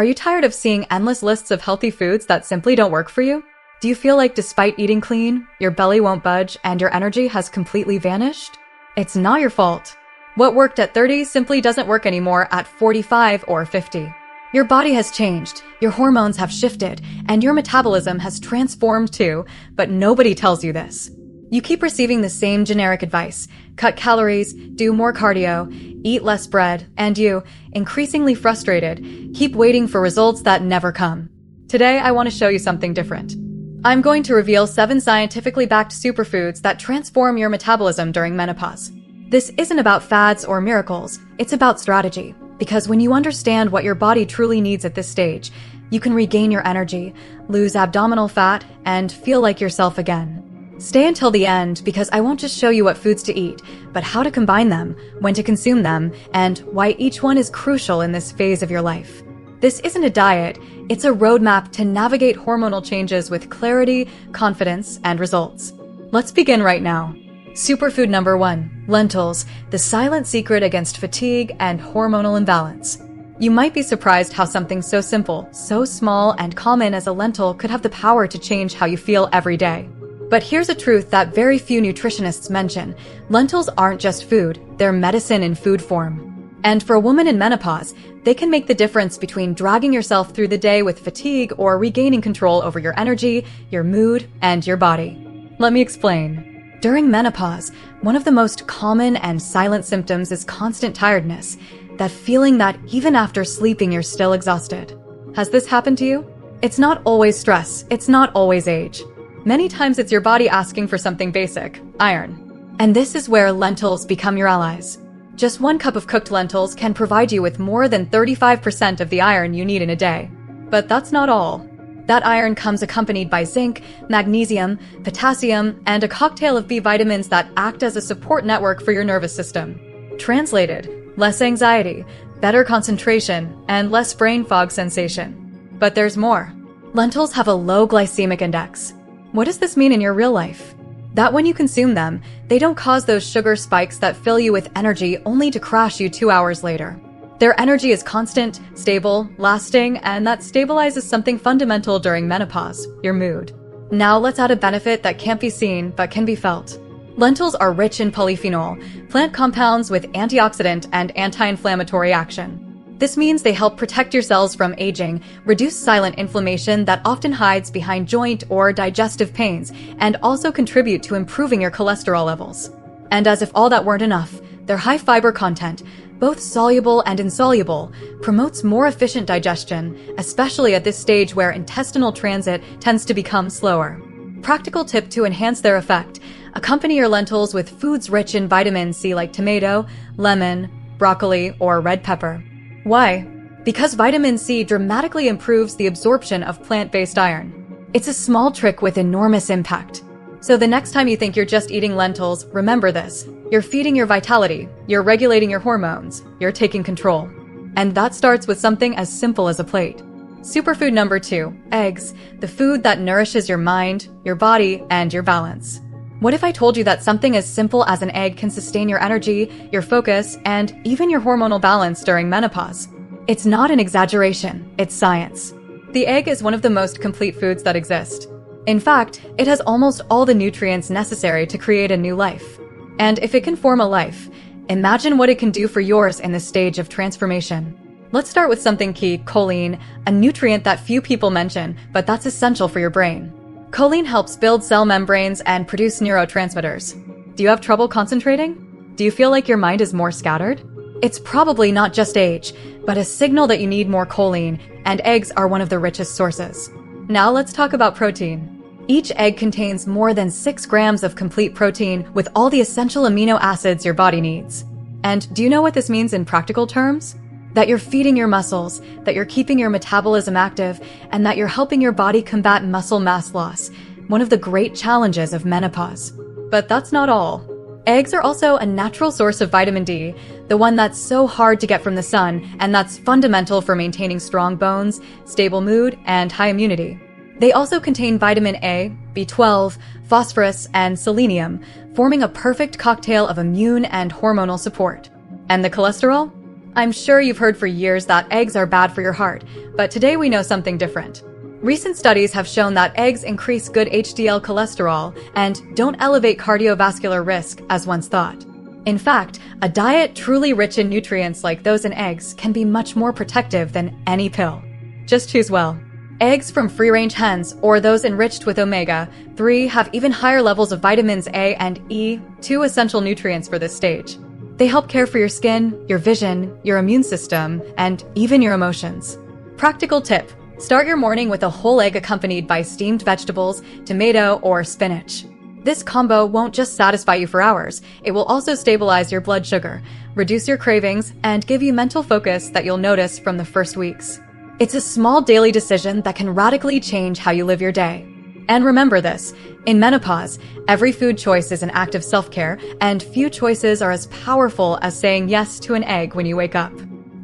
Are you tired of seeing endless lists of healthy foods that simply don't work for you? Do you feel like despite eating clean, your belly won't budge and your energy has completely vanished? It's not your fault. What worked at 30 simply doesn't work anymore at 45 or 50. Your body has changed, your hormones have shifted, and your metabolism has transformed too, but nobody tells you this. You keep receiving the same generic advice: cut calories, do more cardio, eat less bread, and you, increasingly frustrated, keep waiting for results that never come. Today, I want to show you something different. I'm going to reveal 7 scientifically backed superfoods that transform your metabolism during menopause. This isn't about fads or miracles, it's about strategy. Because when you understand what your body truly needs at this stage, you can regain your energy, lose abdominal fat, and feel like yourself again. Stay until the end because I won't just show you what foods to eat, but how to combine them, when to consume them, and why each one is crucial in this phase of your life. This isn't a diet, it's a roadmap to navigate hormonal changes with clarity, confidence, and results. Let's begin right now. Superfood number 1, lentils, the silent secret against fatigue and hormonal imbalance. You might be surprised how something so simple, so small and common as a lentil could have the power to change how you feel every day. But here's a truth that very few nutritionists mention. Lentils aren't just food, they're medicine in food form. And for a woman in menopause, they can make the difference between dragging yourself through the day with fatigue or regaining control over your energy, your mood, and your body. Let me explain. During menopause, one of the most common and silent symptoms is constant tiredness, that feeling that even after sleeping you're still exhausted. Has this happened to you? It's not always stress, it's not always age. Many times it's your body asking for something basic, iron. And this is where lentils become your allies. Just 1 cup of cooked lentils can provide you with more than 35% of the iron you need in a day. But that's not all. That iron comes accompanied by zinc, magnesium, potassium, and a cocktail of B vitamins that act as a support network for your nervous system. Translated, less anxiety, better concentration, and less brain fog sensation. But there's more. Lentils have a low glycemic index. What does this mean in your real life? That when you consume them, they don't cause those sugar spikes that fill you with energy only to crash you 2 hours later. Their energy is constant, stable, lasting, and that stabilizes something fundamental during menopause, your mood. Now let's add a benefit that can't be seen but can be felt. Lentils are rich in polyphenol, plant compounds with antioxidant and anti-inflammatory action. This means they help protect your cells from aging, reduce silent inflammation that often hides behind joint or digestive pains, and also contribute to improving your cholesterol levels. And as if all that weren't enough, their high fiber content, both soluble and insoluble, promotes more efficient digestion, especially at this stage where intestinal transit tends to become slower. Practical tip to enhance their effect: accompany your lentils with foods rich in vitamin C like tomato, lemon, broccoli, or red pepper. Why? Because vitamin C dramatically improves the absorption of plant-based iron. It's a small trick with enormous impact. So the next time you think you're just eating lentils, remember this. You're feeding your vitality, you're regulating your hormones, you're taking control. And that starts with something as simple as a plate. Superfood number 2, eggs, the food that nourishes your mind, your body, and your balance. What if I told you that something as simple as an egg can sustain your energy, your focus, and even your hormonal balance during menopause? It's not an exaggeration, it's science. The egg is one of the most complete foods that exist. In fact, it has almost all the nutrients necessary to create a new life. And if it can form a life, imagine what it can do for yours in this stage of transformation. Let's start with something key: choline, a nutrient that few people mention, but that's essential for your brain. Choline helps build cell membranes and produce neurotransmitters. Do you have trouble concentrating? Do you feel like your mind is more scattered? It's probably not just age, but a signal that you need more choline, and eggs are one of the richest sources. Now let's talk about protein. Each egg contains more than 6 grams of complete protein with all the essential amino acids your body needs. And do you know what this means in practical terms? That you're feeding your muscles, that you're keeping your metabolism active, and that you're helping your body combat muscle mass loss, one of the great challenges of menopause. But that's not all. Eggs are also a natural source of vitamin D, the one that's so hard to get from the sun, and that's fundamental for maintaining strong bones, stable mood, and high immunity. They also contain vitamin A, B12, phosphorus, and selenium, forming a perfect cocktail of immune and hormonal support. And the cholesterol? I'm sure you've heard for years that eggs are bad for your heart, but today we know something different. Recent studies have shown that eggs increase good HDL cholesterol and don't elevate cardiovascular risk as once thought. In fact, a diet truly rich in nutrients like those in eggs can be much more protective than any pill. Just choose well. Eggs from free-range hens or those enriched with omega-3 have even higher levels of vitamins A and E, two essential nutrients for this stage. They help care for your skin, your vision, your immune system, and even your emotions. Practical tip: start your morning with a whole egg accompanied by steamed vegetables, tomato, or spinach. This combo won't just satisfy you for hours, it will also stabilize your blood sugar, reduce your cravings, and give you mental focus that you'll notice from the first weeks. It's a small daily decision that can radically change how you live your day. And remember this, in menopause, every food choice is an act of self-care, and few choices are as powerful as saying yes to an egg when you wake up.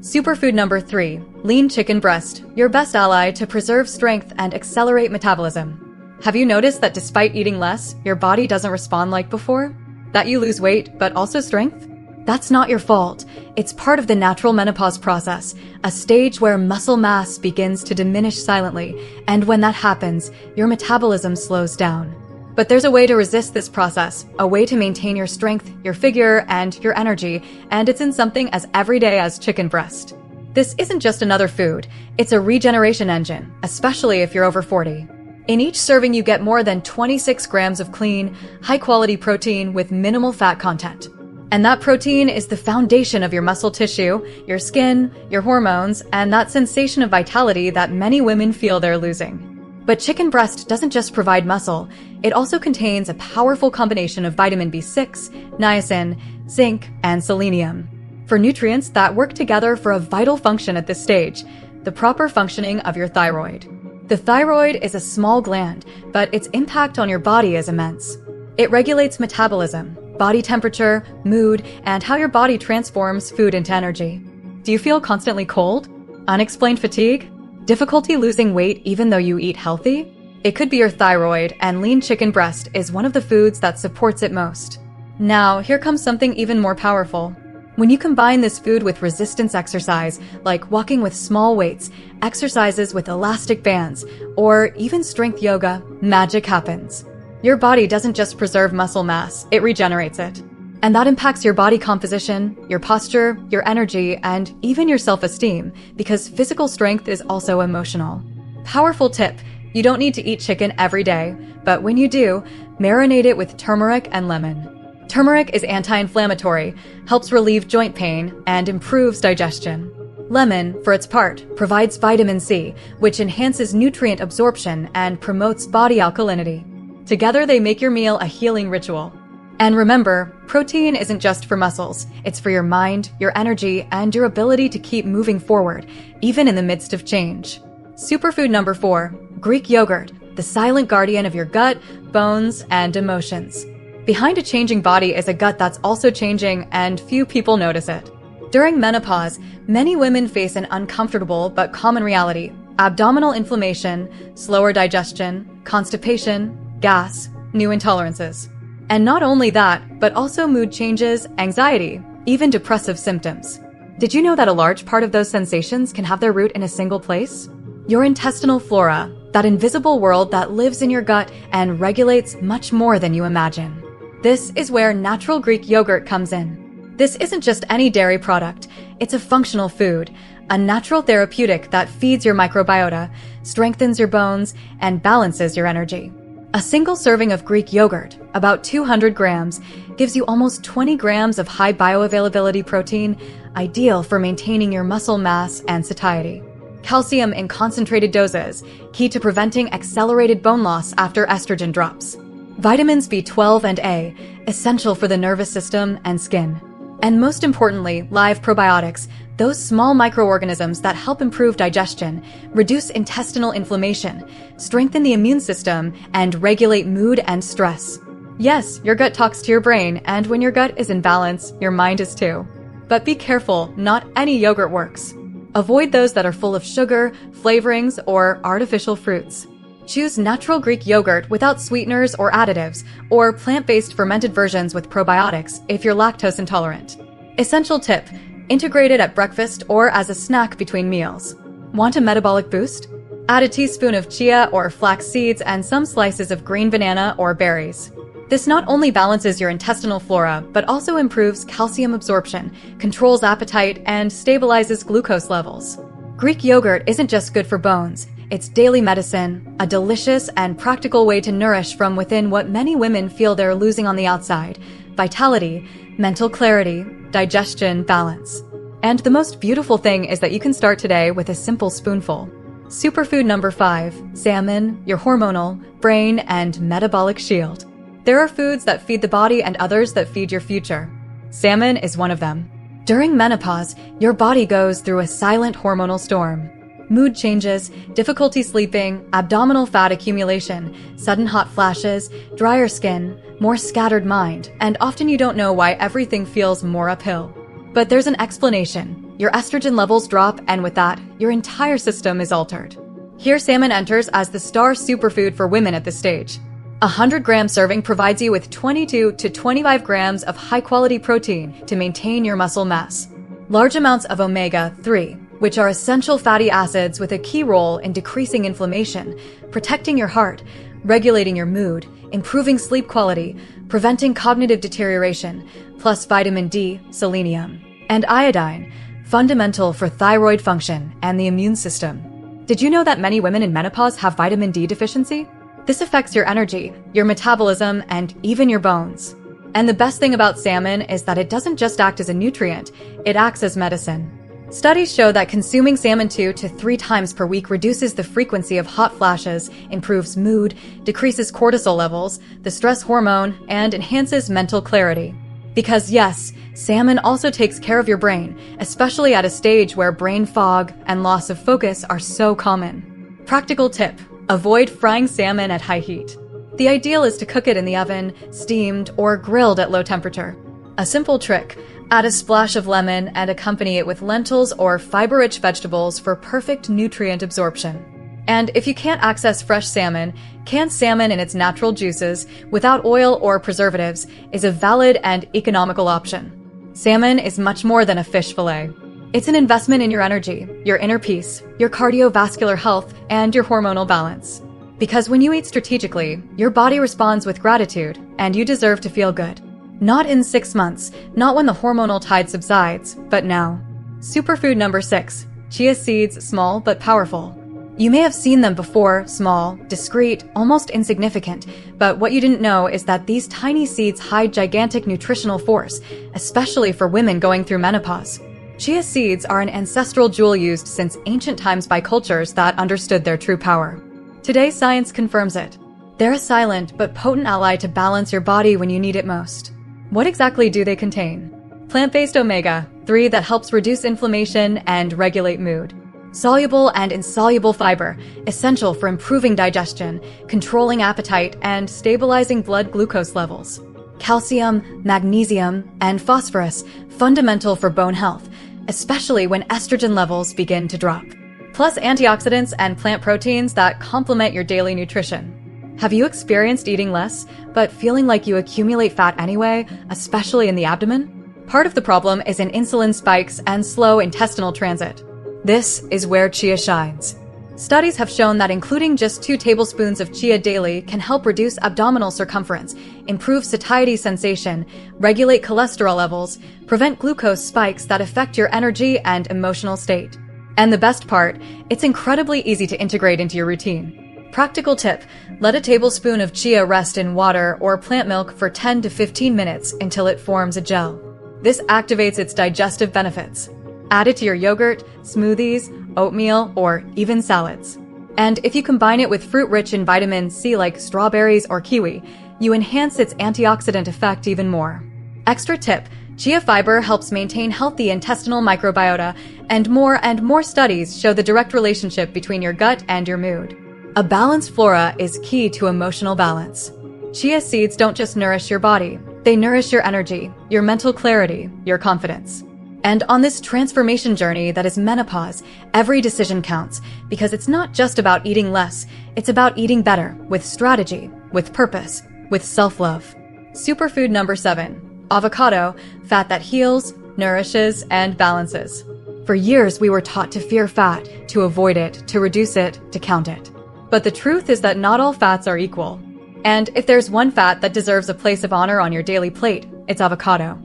Superfood number 3, lean chicken breast, your best ally to preserve strength and accelerate metabolism. Have you noticed that despite eating less, your body doesn't respond like before? That you lose weight, but also strength? That's not your fault. It's part of the natural menopause process, a stage where muscle mass begins to diminish silently, and when that happens, your metabolism slows down. But there's a way to resist this process, a way to maintain your strength, your figure, and your energy, and it's in something as everyday as chicken breast. This isn't just another food, it's a regeneration engine, especially if you're over 40. In each serving, you get more than 26 grams of clean, high-quality protein with minimal fat content. And that protein is the foundation of your muscle tissue, your skin, your hormones, and that sensation of vitality that many women feel they're losing. But chicken breast doesn't just provide muscle, it also contains a powerful combination of vitamin B6, niacin, zinc, and selenium. For nutrients that work together for a vital function at this stage, the proper functioning of your thyroid. The thyroid is a small gland, but its impact on your body is immense. It regulates metabolism, body temperature, mood, and how your body transforms food into energy. Do you feel constantly cold? Unexplained fatigue? Difficulty losing weight even though you eat healthy? It could be your thyroid, and lean chicken breast is one of the foods that supports it most. Now, here comes something even more powerful. When you combine this food with resistance exercise, like walking with small weights, exercises with elastic bands, or even strength yoga, magic happens. Your body doesn't just preserve muscle mass, it regenerates it. And that impacts your body composition, your posture, your energy, and even your self-esteem, because physical strength is also emotional. Powerful tip: you don't need to eat chicken every day, but when you do, marinate it with turmeric and lemon. Turmeric is anti-inflammatory, helps relieve joint pain, and improves digestion. Lemon, for its part, provides vitamin C, which enhances nutrient absorption and promotes body alkalinity. Together, they make your meal a healing ritual. And remember, protein isn't just for muscles. It's for your mind, your energy, and your ability to keep moving forward, even in the midst of change. Superfood number 4, Greek yogurt, the silent guardian of your gut, bones, and emotions. Behind a changing body is a gut that's also changing, and few people notice it. During menopause, many women face an uncomfortable but common reality: abdominal inflammation, slower digestion, constipation, gas, new intolerances. And not only that, but also mood changes, anxiety, even depressive symptoms. Did you know that a large part of those sensations can have their root in a single place? Your intestinal flora, that invisible world that lives in your gut and regulates much more than you imagine. This is where natural Greek yogurt comes in. This isn't just any dairy product, it's a functional food, a natural therapeutic that feeds your microbiota, strengthens your bones, and balances your energy. A single serving of Greek yogurt, about 200 grams, gives you almost 20 grams of high bioavailability protein, ideal for maintaining your muscle mass and satiety. Calcium in concentrated doses, key to preventing accelerated bone loss after estrogen drops. Vitamins B12 and A, essential for the nervous system and skin. And most importantly, live probiotics, those small microorganisms that help improve digestion, reduce intestinal inflammation, strengthen the immune system, and regulate mood and stress. Yes, your gut talks to your brain, and when your gut is in balance, your mind is too. But be careful, not any yogurt works. Avoid those that are full of sugar, flavorings, or artificial fruits. Choose natural Greek yogurt without sweeteners or additives, or plant-based fermented versions with probiotics if you're lactose intolerant. Essential tip: Integrate it at breakfast or as a snack between meals. Want a metabolic boost? Add a teaspoon of chia or flax seeds and some slices of green banana or berries. This not only balances your intestinal flora, but also improves calcium absorption, controls appetite, and stabilizes glucose levels. Greek yogurt isn't just good for bones, it's daily medicine, a delicious and practical way to nourish from within what many women feel they're losing on the outside: vitality, mental clarity, digestion, balance. And the most beautiful thing is that you can start today with a simple spoonful. Superfood number 5, salmon, your hormonal, brain, and metabolic shield. There are foods that feed the body and others that feed your future. Salmon is one of them. During menopause, your body goes through a silent hormonal storm. Mood changes, difficulty sleeping, abdominal fat accumulation, sudden hot flashes, drier skin, more scattered mind, and often you don't know why everything feels more uphill. But there's an explanation. Your estrogen levels drop, and with that, your entire system is altered. Here, salmon enters as the star superfood for women at this stage. A 100-gram serving provides you with 22 to 25 grams of high-quality protein to maintain your muscle mass. Large amounts of omega-3, which are essential fatty acids with a key role in decreasing inflammation, protecting your heart, regulating your mood, improving sleep quality, preventing cognitive deterioration, plus vitamin D, selenium, and iodine, fundamental for thyroid function and the immune system. Did you know that many women in menopause have vitamin D deficiency? This affects your energy, your metabolism, and even your bones. And the best thing about salmon is that it doesn't just act as a nutrient, it acts as medicine. Studies show that consuming salmon 2 to 3 times per week reduces the frequency of hot flashes, improves mood, decreases cortisol levels, the stress hormone, and enhances mental clarity. Because yes, salmon also takes care of your brain, especially at a stage where brain fog and loss of focus are so common. Practical tip: avoid frying salmon at high heat. The ideal is to cook it in the oven, steamed, or grilled at low temperature. A simple trick: add a splash of lemon and accompany it with lentils or fiber-rich vegetables for perfect nutrient absorption. And if you can't access fresh salmon, canned salmon in its natural juices, without oil or preservatives, is a valid and economical option. Salmon is much more than a fish fillet. It's an investment in your energy, your inner peace, your cardiovascular health, and your hormonal balance. Because when you eat strategically, your body responds with gratitude, and you deserve to feel good. Not in 6 months, not when the hormonal tide subsides, but now. Superfood number 6, chia seeds, small but powerful. You may have seen them before, small, discreet, almost insignificant, but what you didn't know is that these tiny seeds hide gigantic nutritional force, especially for women going through menopause. Chia seeds are an ancestral jewel used since ancient times by cultures that understood their true power. Today, science confirms it. They're a silent but potent ally to balance your body when you need it most. What exactly do they contain? Plant-based omega-3 that helps reduce inflammation and regulate mood. Soluble and insoluble fiber, essential for improving digestion, controlling appetite, and stabilizing blood glucose levels. Calcium, magnesium, and phosphorus, fundamental for bone health, especially when estrogen levels begin to drop. Plus antioxidants and plant proteins that complement your daily nutrition. Have you experienced eating less, but feeling like you accumulate fat anyway, especially in the abdomen? Part of the problem is in insulin spikes and slow intestinal transit. This is where chia shines. Studies have shown that including just 2 tablespoons of chia daily can help reduce abdominal circumference, improve satiety sensation, regulate cholesterol levels, prevent glucose spikes that affect your energy and emotional state. And the best part, it's incredibly easy to integrate into your routine. Practical tip: let a tablespoon of chia rest in water or plant milk for 10 to 15 minutes until it forms a gel. This activates its digestive benefits. Add it to your yogurt, smoothies, oatmeal, or even salads. And if you combine it with fruit rich in vitamin C like strawberries or kiwi, you enhance its antioxidant effect even more. Extra tip: chia fiber helps maintain healthy intestinal microbiota, and more studies show the direct relationship between your gut and your mood. A balanced flora is key to emotional balance. Chia seeds don't just nourish your body, they nourish your energy, your mental clarity, your confidence. And on this transformation journey that is menopause, every decision counts, because it's not just about eating less, it's about eating better, with strategy, with purpose, with self-love. Superfood number 7, avocado, fat that heals, nourishes, and balances. For years, we were taught to fear fat, to avoid it, to reduce it, to count it. But the truth is that not all fats are equal. And if there's one fat that deserves a place of honor on your daily plate, it's avocado.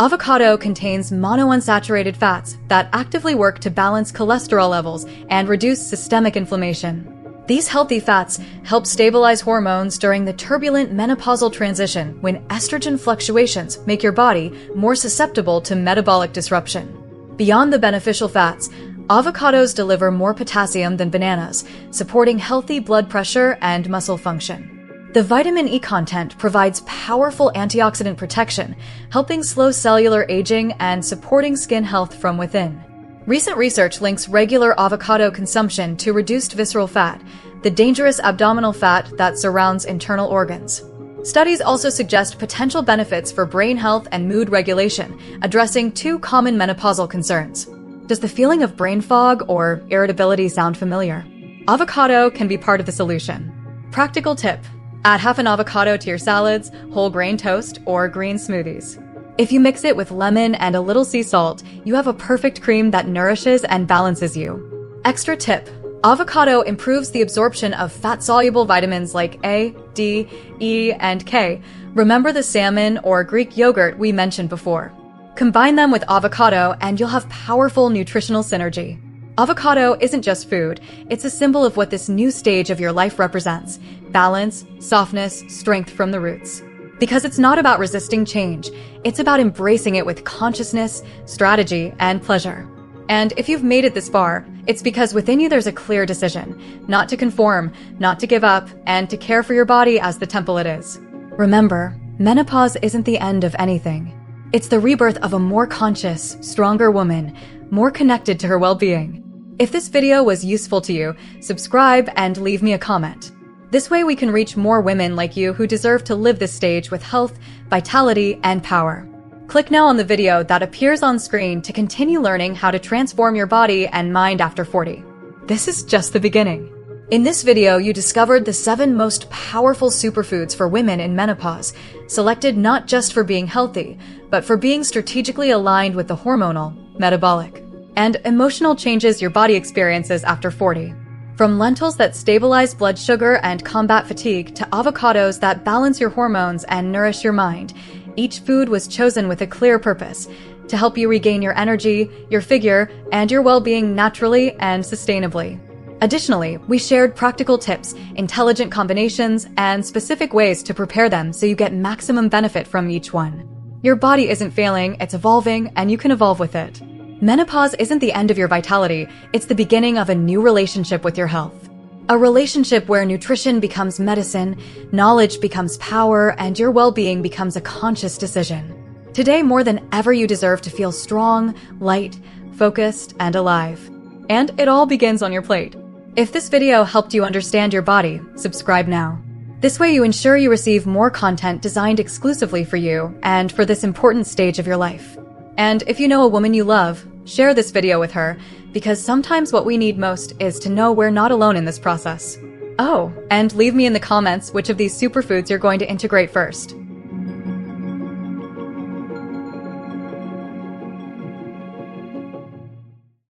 Avocado contains monounsaturated fats that actively work to balance cholesterol levels and reduce systemic inflammation. These healthy fats help stabilize hormones during the turbulent menopausal transition when estrogen fluctuations make your body more susceptible to metabolic disruption. Beyond the beneficial fats, avocados deliver more potassium than bananas, supporting healthy blood pressure and muscle function. The vitamin E content provides powerful antioxidant protection, helping slow cellular aging and supporting skin health from within. Recent research links regular avocado consumption to reduced visceral fat, the dangerous abdominal fat that surrounds internal organs. Studies also suggest potential benefits for brain health and mood regulation, addressing two common menopausal concerns. Does the feeling of brain fog or irritability sound familiar? Avocado can be part of the solution. Practical tip: add half an avocado to your salads, whole grain toast, or green smoothies. If you mix it with lemon and a little sea salt, you have a perfect cream that nourishes and balances you. Extra tip: avocado improves the absorption of fat-soluble vitamins like A, D, E, and K. Remember the salmon or Greek yogurt we mentioned before. Combine them with avocado and you'll have powerful nutritional synergy. Avocado isn't just food, it's a symbol of what this new stage of your life represents: balance, softness, strength from the roots. Because it's not about resisting change, it's about embracing it with consciousness, strategy, and pleasure. And if you've made it this far, it's because within you there's a clear decision: not to conform, not to give up, and to care for your body as the temple it is. Remember, menopause isn't the end of anything. It's the rebirth of a more conscious, stronger woman, more connected to her well-being. If this video was useful to you, subscribe and leave me a comment. This way we can reach more women like you who deserve to live this stage with health, vitality, and power. Click now on the video that appears on screen to continue learning how to transform your body and mind after 40. This is just the beginning. In this video, you discovered the 7 most powerful superfoods for women in menopause, selected not just for being healthy, but for being strategically aligned with the hormonal, metabolic, and emotional changes your body experiences after 40. From lentils that stabilize blood sugar and combat fatigue to avocados that balance your hormones and nourish your mind, each food was chosen with a clear purpose: to help you regain your energy, your figure, and your well-being naturally and sustainably. Additionally, we shared practical tips, intelligent combinations, and specific ways to prepare them so you get maximum benefit from each one. Your body isn't failing, it's evolving, and you can evolve with it. Menopause isn't the end of your vitality, it's the beginning of a new relationship with your health. A relationship where nutrition becomes medicine, knowledge becomes power, and your well-being becomes a conscious decision. Today, more than ever, you deserve to feel strong, light, focused, and alive. And it all begins on your plate. If this video helped you understand your body, subscribe now. This way you ensure you receive more content designed exclusively for you and for this important stage of your life. And if you know a woman you love, share this video with her, because sometimes what we need most is to know we're not alone in this process. Oh, and leave me in the comments which of these superfoods you're going to integrate first.